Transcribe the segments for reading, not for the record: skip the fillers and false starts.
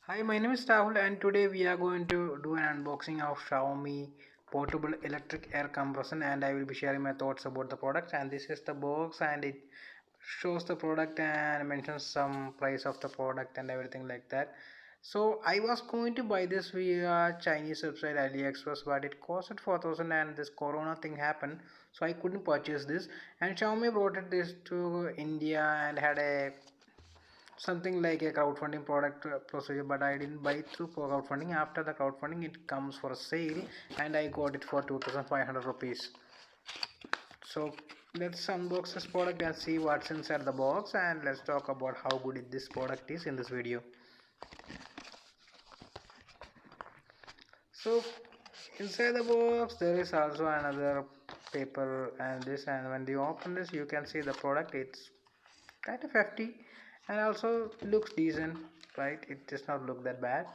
Hi, my name is Rahul and today we are going to do an unboxing of Xiaomi portable electric air compressor and I will be sharing my thoughts about the product, and this is the box and it shows the product and mentions some price of the product and everything like that. So I was going to buy this via Chinese website AliExpress, but it costed 4,000 and this corona thing happened, so I couldn't purchase this. And Xiaomi brought it this to India and had a something like a crowdfunding product procedure, but I didn't buy it through crowdfunding. After the crowdfunding it comes for a sale and I got it for 2500 rupees. So let's unbox this product and see what's inside the box, and let's talk about how good this product is in this video. So inside the box there is also another paper and this, and when you open this you can see the product. It's kind of hefty and also looks decent, right? It does not look that bad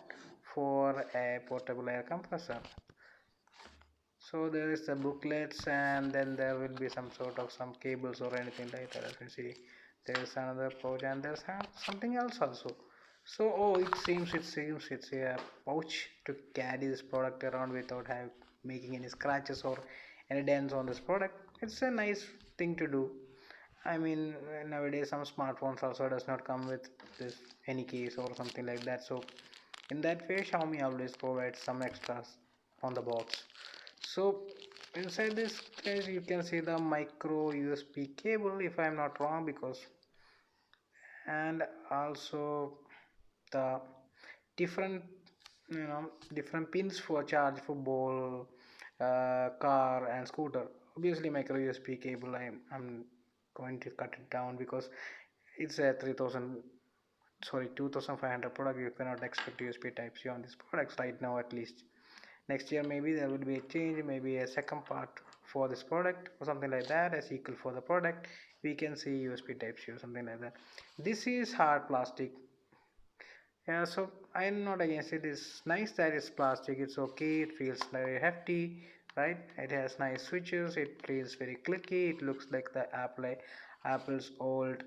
for a portable air compressor. So there is the booklets and then there will be some sort of some cables or anything like that. As you see, there is another pouch and there's something else also. So it seems it's a pouch to carry this product around without making any scratches or any dents on this product. It's a nice thing to do. I mean, nowadays some smartphones also does not come with this any case or something like that. So in that way, Xiaomi always provides some extras on the box. So inside this case, you can see the micro USB cable, if I am not wrong, because and also the different different pins for charge for ball, car and scooter. Obviously micro USB cable I'm going to cut it down because it's a 3000, sorry, 2500 product. You cannot expect USB type C on this products right now. At least next year maybe there will be a change, maybe a second part for this product or something like that, a sequel for the product. We can see USB type C or something like that. This is hard plastic. Yeah, so I'm not against it. It's nice that it's plastic. It's okay. It feels very hefty, right? It has nice switches. It feels very clicky. It looks like the Apple's old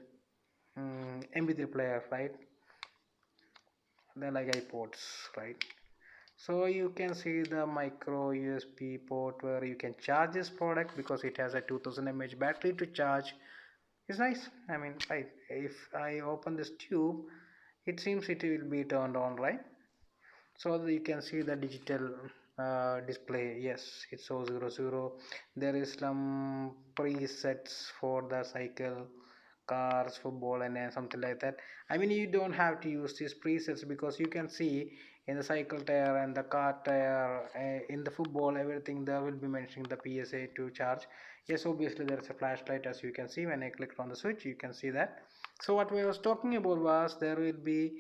MP3 player, right? They're like iPods, right? So you can see the micro USB port where you can charge this product because it has a 2000 mAh battery to charge. It's nice. I mean, if I open this tube, it seems it will be turned on, right? So you can see the digital display. Yes, it shows 00. There is some presets for the cycle, cars, football and something like that. I mean, you don't have to use these presets because you can see in the cycle tire and the car tire, in the football, everything there will be mentioning the PSA to charge. Yes, obviously there is a flashlight, as you can see when I clicked on the switch. You can see that. So what we was talking about was there will be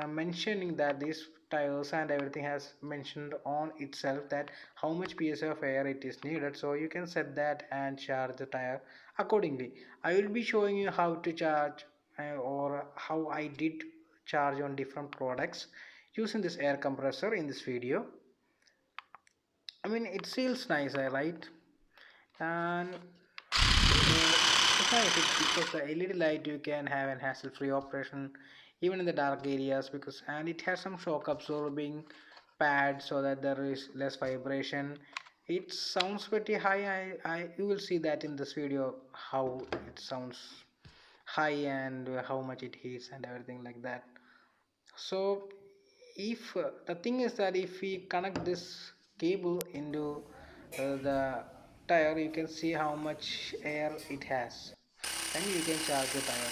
mentioning that these tires and everything has mentioned on itself that how much psi of air it is needed, so you can set that and charge the tire accordingly. I will be showing you how to charge, or how I did charge on different products using this air compressor in this video. I mean, it feels nice, right? And it's nice because the LED light you can have an hassle-free operation even in the dark areas, because and it has some shock absorbing pad so that there is less vibration. It sounds pretty high. I you will see that in this video how it sounds high and how much it heats and everything like that. So if the thing is that if we connect this cable into the tire, you can see how much air it has and you can charge the tire.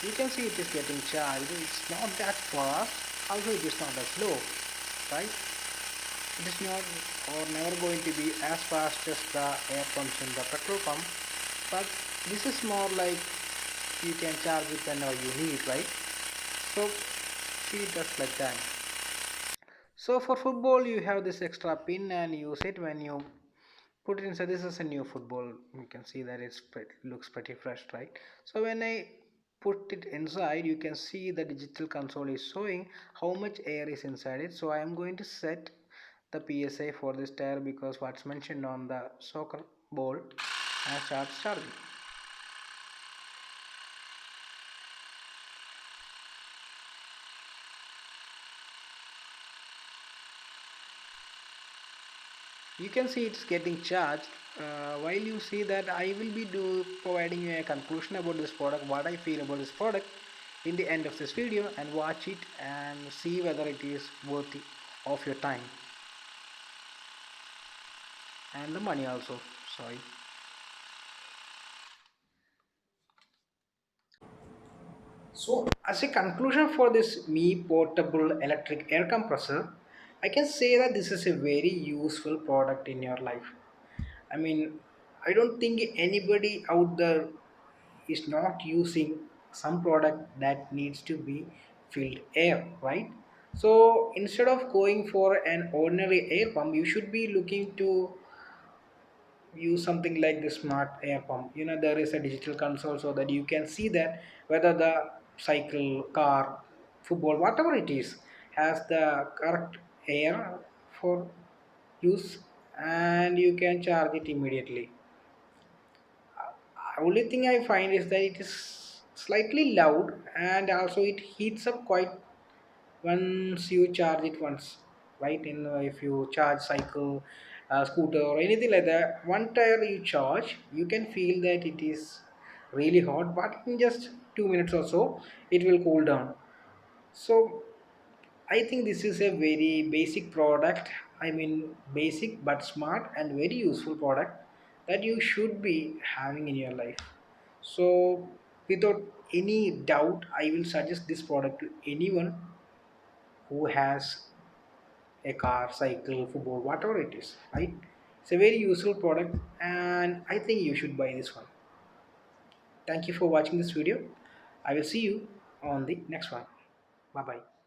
You can see it is getting charged. It's not that fast, also it is not that slow, right? It is not or never going to be as fast as the air pumps in the petrol pump, but this is more like you can charge it whenever you need, right? So see, just like that. So for football you have this extra pin and use it when you put it inside. This is a new football. You can see that looks pretty fresh, right? So when I put it inside, you can see the digital console is showing how much air is inside it. So I am going to set the PSI for this tire because what's mentioned on the soccer ball and start charging. you can see it's getting charged. While you see that, I will be providing you a conclusion about this product, what I feel about this product in the end of this video, and watch it and see whether it is worthy of your time and the money also. Sorry. So, as a conclusion for this Mi portable electric air compressor, I can say that this is a very useful product in your life. I mean, I don't think anybody out there is not using some product that needs to be filled air, right? So instead of going for an ordinary air pump, you should be looking to use something like the smart air pump. You know, there is a digital console so that you can see that whether the cycle, car, football, whatever it is, has the correct air for use, and you can charge it immediately. Only thing I find is that it is slightly loud, and also it heats up quite once you charge it once, right? In if you charge cycle, scooter or anything like that, one tire you charge, you can feel that it is really hot, but in just 2 minutes or so it will cool down. So I think this is a very basic product. I mean, basic but smart and very useful product that you should be having in your life. So, without any doubt, I will suggest this product to anyone who has a car, cycle, football, whatever it is. Right? It's a very useful product, and I think you should buy this one. Thank you for watching this video. I will see you on the next one. Bye bye.